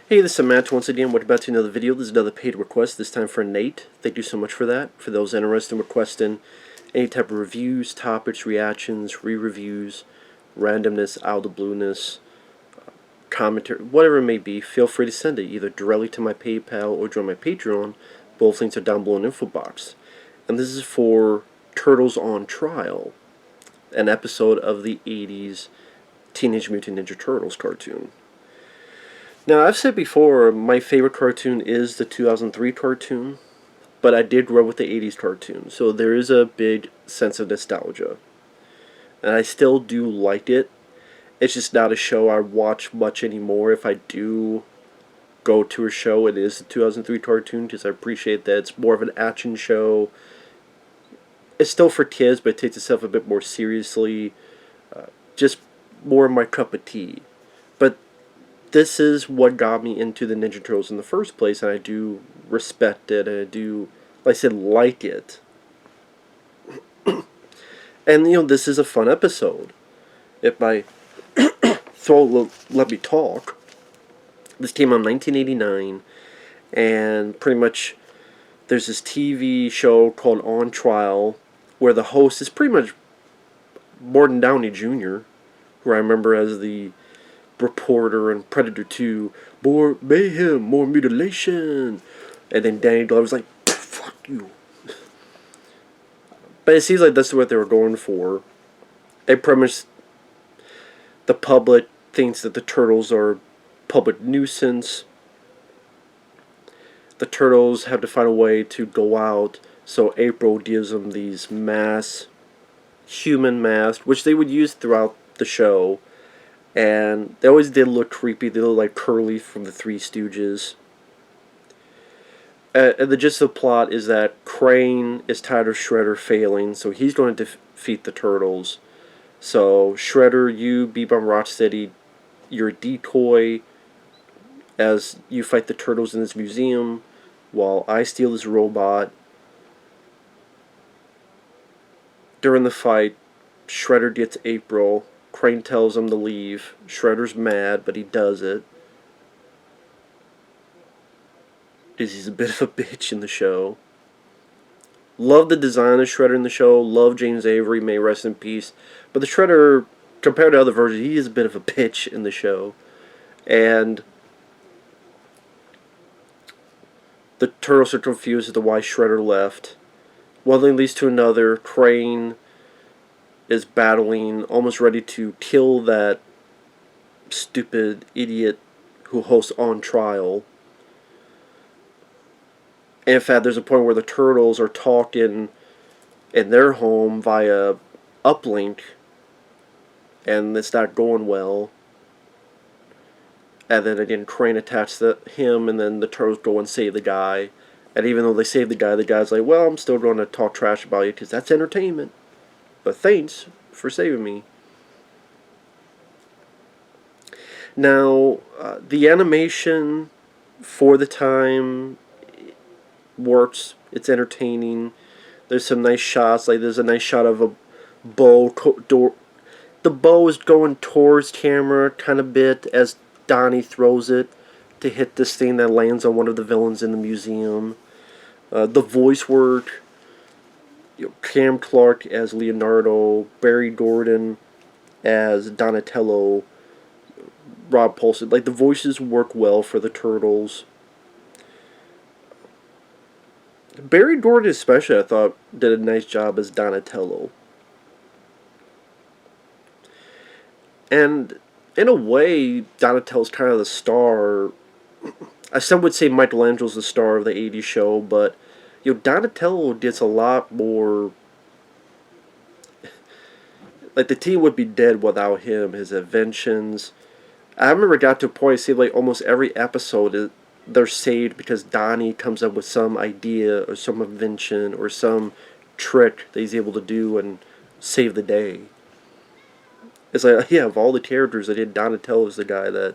Hey, this is Matt once again. Welcome back to another video. This is another paid request, this time for Nate. Thank you so much for that. For those interested in requesting any type of reviews, topics, reactions, re-reviews, randomness, out of the blueness, commentary, whatever it may be, feel free to send it either directly to my PayPal or join my Patreon. Both links are down below in the info box. And this is for Turtles on Trial, an episode of the 80s Teenage Mutant Ninja Turtles cartoon. Now, I've said before, my favorite cartoon is the 2003 cartoon, but I did grow up with the 80s cartoon, so there is a big sense of nostalgia. And I still do like it. It's just not a show I watch much anymore. If I do go to a show, it is the 2003 cartoon, because I appreciate that it's more of an action show. It's still for kids, but it takes itself a bit more seriously. Just more my cup of tea. But this is what got me into the Ninja Turtles in the first place, and I do respect it, and I do, like I said, like it. And, this is a fun episode. If my throat will let me talk. This came out in 1989, and pretty much there's this TV show called On Trial, where the host is pretty much Gordon Downey Jr., who I remember as the reporter in Predator 2, more mayhem, more mutilation, and then Danny Glover's like, fuck you. But it seems like that's what they were going for. They premise the public thinks that the Turtles are public nuisance. The Turtles have to find a way to go out, so April gives them these masks, human masks, which they would use throughout the show. And they always did look creepy. They look like Curly from the Three Stooges. And the gist of the plot is that Crane is tired of Shredder failing, so he's going to defeat the Turtles. So, Shredder, you, Bebop Rocksteady, you're a decoy as you fight the Turtles in this museum, while I steal this robot. During the fight, Shredder gets April. Crane tells him to leave. Shredder's mad, but he does it. Because he's a bit of a bitch in the show. Love the design of Shredder in the show. Love James Avery, may rest in peace. But the Shredder, compared to other versions, he is a bit of a bitch in the show. And the Turtles are confused as to why Shredder left. One thing leads to another. Crane is battling, almost ready to kill that stupid idiot who hosts On Trial. And in fact, there's a point where the Turtles are talking in their home via uplink, and it's not going well. And then again, Crane attacks him, and then the Turtles go and save the guy. And even though they save the guy's like, well, I'm still going to talk trash about you, because that's entertainment. But thanks for saving me. Now, the animation for the time works. It's entertaining. There's some nice shots. Like there's a nice shot of a bow. The bow is going towards camera kind of bit as Donnie throws it to hit this thing that lands on one of the villains in the museum. The voice work. Cam Clark as Leonardo, Barry Gordon as Donatello, Rob Paulson. Like, the voices work well for the Turtles. Barry Gordon especially, I thought, did a nice job as Donatello. And in a way, Donatello's kind of the star. Some would say Michelangelo's the star of the 80s show, but Donatello gets a lot more. Like, the team would be dead without him. His inventions. I remember it got to a point, it seemed like almost every episode they're saved because Donnie comes up with some idea or some invention or some trick that he's able to do and save the day. It's like, yeah, of all the characters that did, Donatello is the guy that.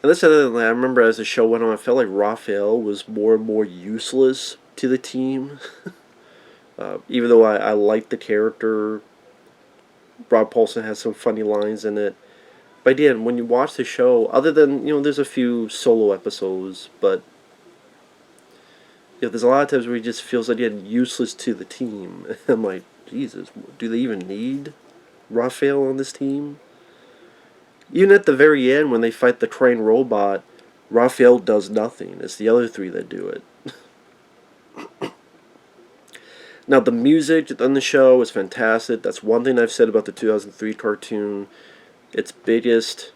And that's another thing I remember as the show went on, I felt like Raphael was more and more useless to the team. Even though I liked the character, Rob Paulson has some funny lines in it. But again, when you watch the show, other than, there's a few solo episodes, but there's a lot of times where he just feels, again, useless to the team. I'm like, Jesus, do they even need Raphael on this team? Even at the very end, when they fight the crane robot, Raphael does nothing. It's the other three that do it. Now, the music on the show is fantastic. That's one thing I've said about the 2003 cartoon. The biggest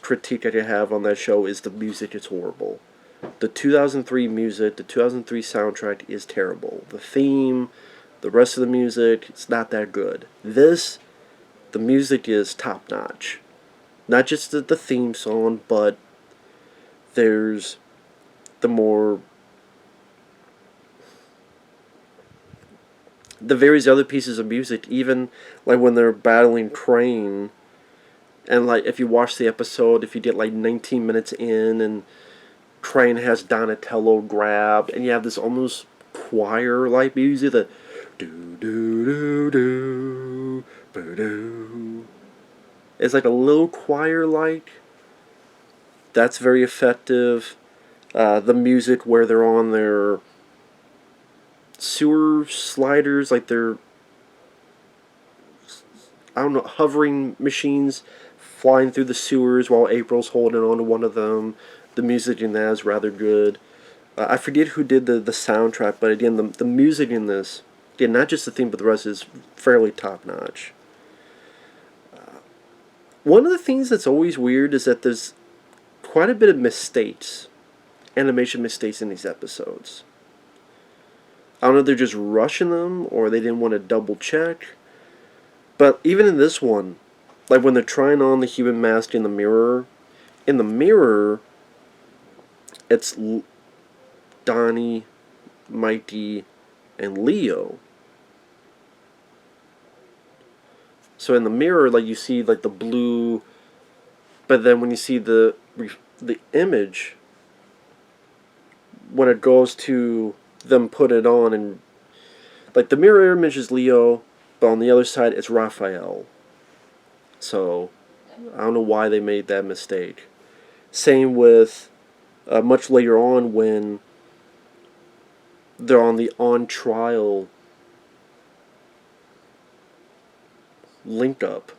critique I can have on that show is the music is horrible. The 2003 music, the 2003 soundtrack is terrible. The theme, the rest of the music, it's not that good. The music is top notch. Not just the theme song, but there's the various other pieces of music, even like when they're battling Crane, and like if you watch the episode, if you get like 19 minutes in and Crane has Donatello grabbed, and you have this almost choir-like music that do do do do do do. It's like a little choir-like. That's very effective. The music where they're on their sewer sliders, like they're, I don't know, hovering machines flying through the sewers while April's holding on to one of them. The music in that is rather good. I forget who did the soundtrack, but again, the music in this, again, not just the theme, but the rest is fairly top-notch. One of the things that's always weird is that there's quite a bit of mistakes, animation mistakes in these episodes. I don't know if they're just rushing them or they didn't want to double check. But even in this one, like when they're trying on the human mask in the mirror, it's Donnie, Mighty, and Leo. So in the mirror, like you see like the blue, but then when you see the image, when it goes to them put it on, and like the mirror image is Leo, but on the other side it's Raphael. So I don't know why they made that mistake. Same with much later on when they're on the on trial link up.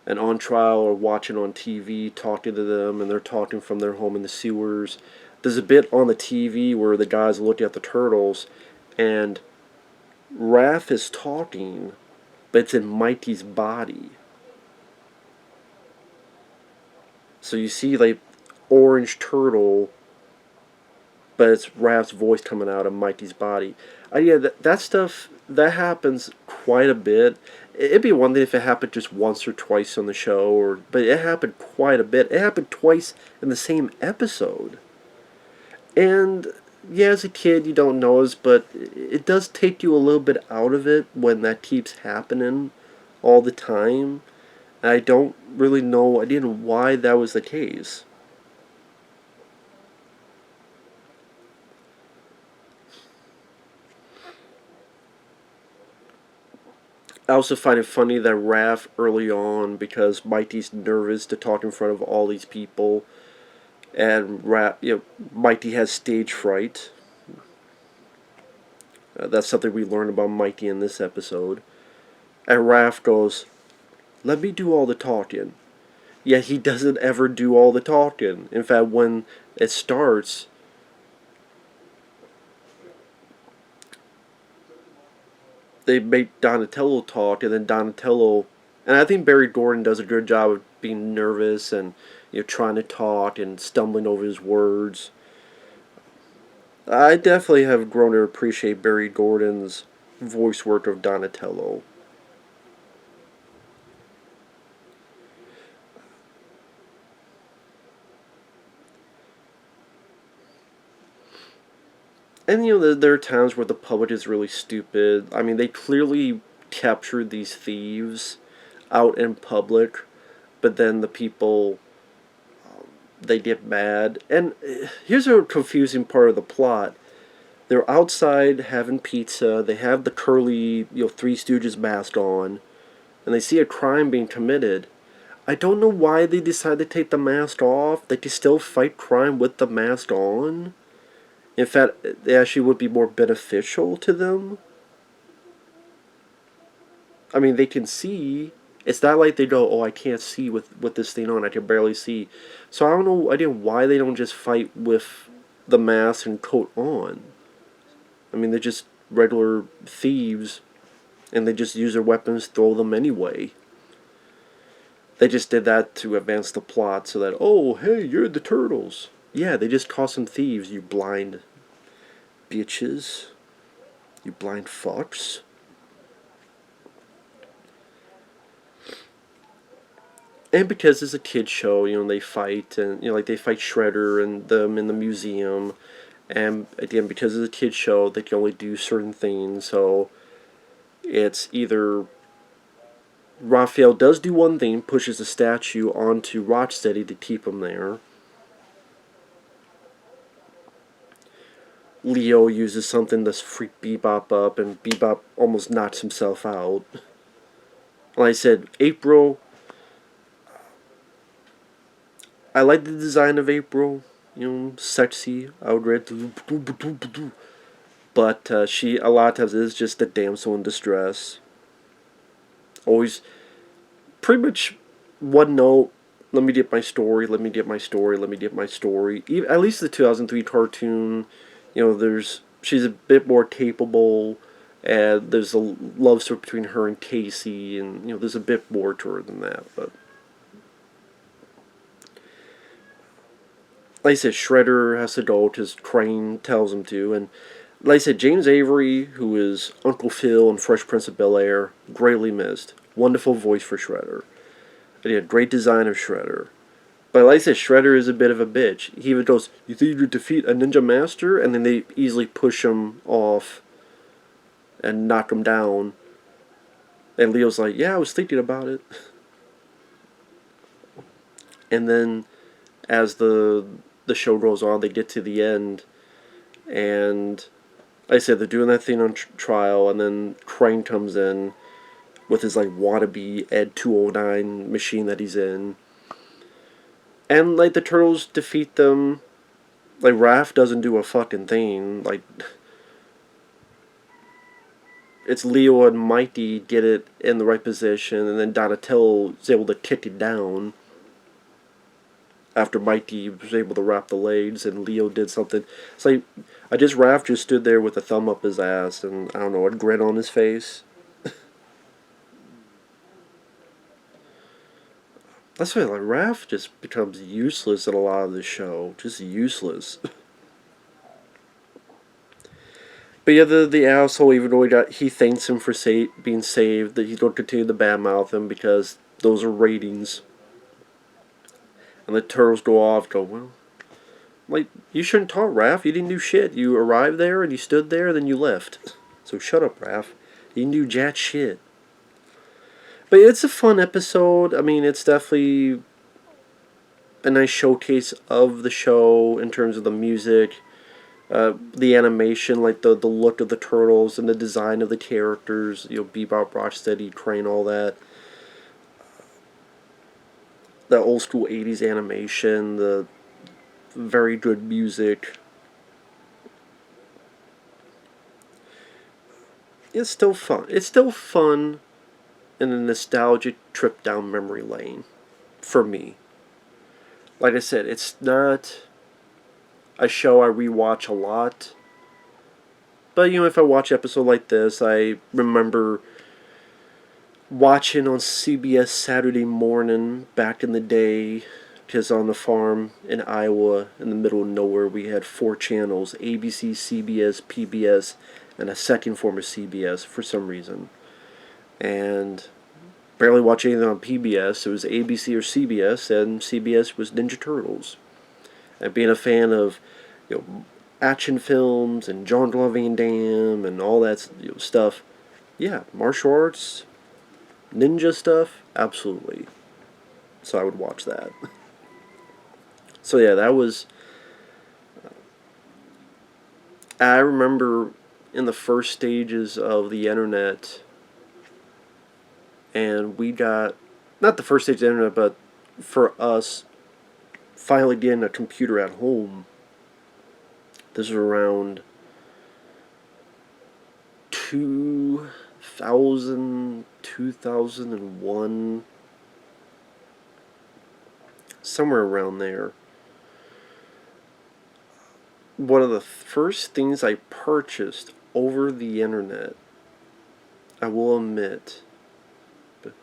And on trial or watching on TV, talking to them, and they're talking from their home in the sewers. There's a bit on the TV where the guys looking at the turtles, and Raph is talking, but it's in Mighty's body. So you see like orange turtle, but it's Raph's voice coming out of Mighty's body. Yeah, that stuff, that happens quite a bit. It'd be one thing if it happened just once or twice on the show, but it happened quite a bit. It happened twice in the same episode. And yeah, as a kid you don't notice, but it does take you a little bit out of it when that keeps happening all the time. I don't really know, I didn't know why that was the case. I also find it funny that Raph early on, because Mighty's nervous to talk in front of all these people, and Mighty has stage fright. That's something we learn about Mighty in this episode. And Raph goes, "Let me do all the talking." Yet he doesn't ever do all the talking. In fact, when it starts, they make Donatello talk, and then Donatello, and I think Barry Gordon does a good job of being nervous and trying to talk and stumbling over his words. I definitely have grown to appreciate Barry Gordon's voice work of Donatello. And there are times where the public is really stupid. I mean, they clearly captured these thieves out in public, but then the people, they get mad. And here's a confusing part of the plot. They're outside having pizza. They have the curly, Three Stooges mask on. and they see a crime being committed, I don't know why they decide to take the mask off. They can still fight crime with the mask on. In fact, it actually would be more beneficial to them. I mean, they can see. It's not like they go, oh, I can't see with this thing on. I can barely see. So I don't know idea why they don't just fight with the mask and coat on. I mean, they're just regular thieves, and they just use their weapons, throw them anyway. They just did that to advance the plot so that, oh, hey, you're the Turtles. Yeah, they just caught some thieves, you blind bitches. You blind fucks. And because it's a kid show, they fight, and like they fight Shredder and them in the museum, and again, because it's a kid show, they can only do certain things. So it's either Raphael does do one thing, pushes the statue onto Rocksteady to keep him there. Leo uses something to freak Bebop up, and Bebop almost knocks himself out. Like I said, April, I like the design of April. Sexy, outright. But she, a lot of times, is just a damsel in distress. Always, pretty much one note. Let me get my story. Let me get my story. Let me get my story. Even, at least the 2003 cartoon, she's a bit more capable, and there's a love story between her and Casey, and there's a bit more to her than that. But like I said, Shredder has to go because Crane tells him to, and like I said, James Avery, who is Uncle Phil in Fresh Prince of Bel-Air, greatly missed. Wonderful voice for Shredder. And he had great design of Shredder. But like I said, Shredder is a bit of a bitch. He even goes, you think you could defeat a ninja master? And then they easily push him off and knock him down. And Leo's like, yeah, I was thinking about it. And then as the show goes on, they get to the end, and like I said, they're doing that thing on trial, and then Crane comes in with his like wannabe Ed 209 machine that he's in, and like the Turtles defeat them. Like Raph doesn't do a fucking thing. Like it's Leo and Mighty get it in the right position, and then Donatello is able to kick it down after Mighty was able to wrap the legs, and Leo did something. It's like, Raph just stood there with a thumb up his ass, and I don't know, a grin on his face. That's why, like, Raph just becomes useless in a lot of the show. Just useless. But yeah, the asshole, even though he thanks him for being saved, that he don't continue to badmouth him because those are ratings. And the Turtles go off, well, like, you shouldn't talk, Raph. You didn't do shit. You arrived there and you stood there and then you left. So shut up, Raph. You didn't do jack shit. But it's a fun episode. I mean, it's definitely a nice showcase of the show in terms of the music, the animation, like the look of the Turtles and the design of the characters. Bebop, Rocksteady, Crane, all that. The old school 80s animation, the very good music. It's still fun. It's still fun in a nostalgic trip down memory lane for me. Like I said, it's not a show I rewatch a lot. But if I watch an episode like this, I remember watching on CBS Saturday morning back in the day, because on the farm in Iowa, in the middle of nowhere, we had 4 channels: ABC, CBS, PBS, and a second form of CBS for some reason. And barely watch anything on PBS. It was ABC or CBS, and CBS was Ninja Turtles. And being a fan of, action films and Jean-Claude Van Damme and all that stuff, yeah, martial arts, ninja stuff, absolutely. So I would watch that. So yeah, that was. I remember in the first stages of the internet, and we got, not the first stage of the internet, but for us, finally getting a computer at home. This was around 2000, 2001, somewhere around there. One of the first things I purchased over the internet, I will admit,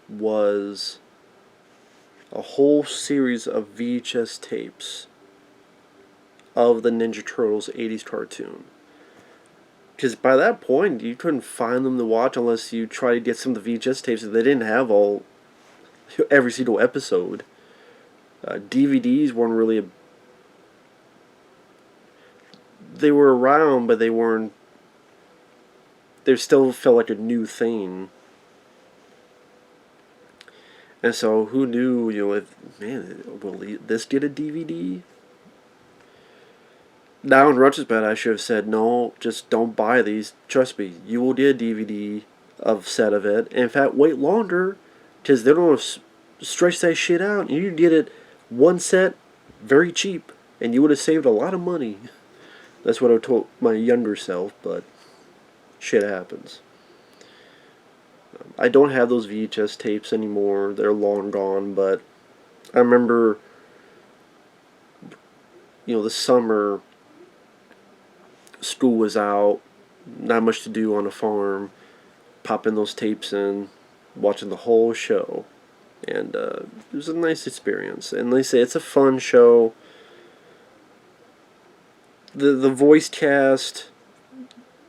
was a whole series of VHS tapes of the Ninja Turtles 80s cartoon. Because by that point, you couldn't find them to watch unless you tried to get some of the VHS tapes. They didn't have every single episode. DVDs weren't really they were around, but they weren't. They still felt like a new thing. And so, who knew? Will this get a DVD? Now in retrospect, I should have said no. Just don't buy these. Trust me, you will get a DVD set of it. And in fact, wait longer, because they don't stretch that shit out. You get it one set, very cheap, and you would have saved a lot of money. That's what I told my younger self, but shit happens. I don't have those VHS tapes anymore. They're long gone, but I remember, the summer, school was out, not much to do on a farm, popping those tapes in, watching the whole show, and it was a nice experience. And like I say, it's a fun show. The voice cast,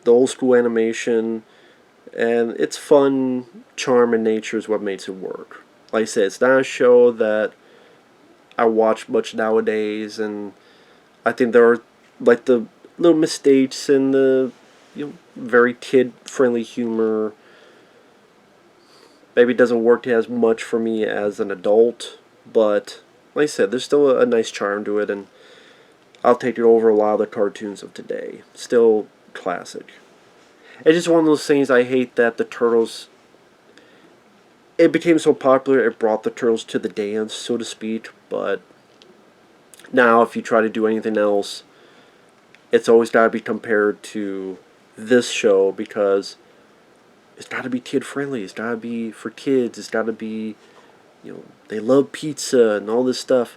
the old school animation, and its fun, charm, and nature is what makes it work. Like I said, it's not a show that I watch much nowadays, and I think there are like the little mistakes and the very kid-friendly humor. Maybe it doesn't work as much for me as an adult, but like I said, there's still a nice charm to it, and I'll take it over a lot of the cartoons of today. Still classic. It's just one of those things. I hate that the Turtles, it became so popular, it brought the Turtles to the dance, so to speak, but now if you try to do anything else, it's always got to be compared to this show, because it's got to be kid-friendly, it's got to be for kids, it's got to be, they love pizza and all this stuff.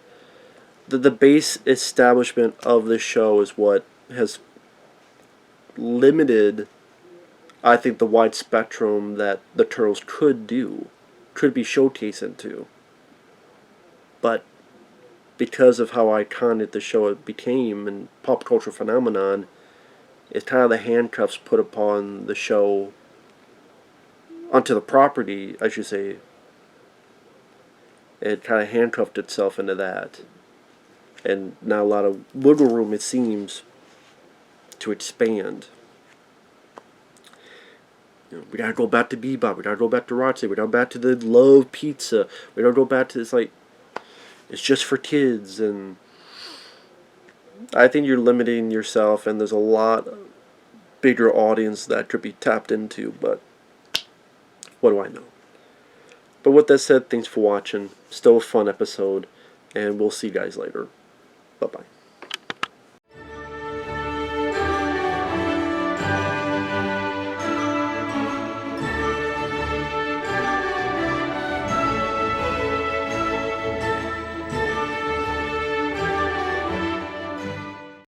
The base establishment of the show is what has limited, I think, the wide spectrum that the Turtles could be showcased into. But because of how iconic the show became and pop culture phenomenon, it's kind of the handcuffs put upon the show, onto the property, I should say. It kind of handcuffed itself into that. And not a lot of wiggle room, it seems, to expand. We gotta go back to Bebop, we gotta go back to Roxy, we gotta go back to the love pizza, we gotta go back to this, it's just for kids, and I think you're limiting yourself, and there's a lot bigger audience that could be tapped into, but what do I know? But with that said, thanks for watching. Still a fun episode, and we'll see you guys later. Bye-bye.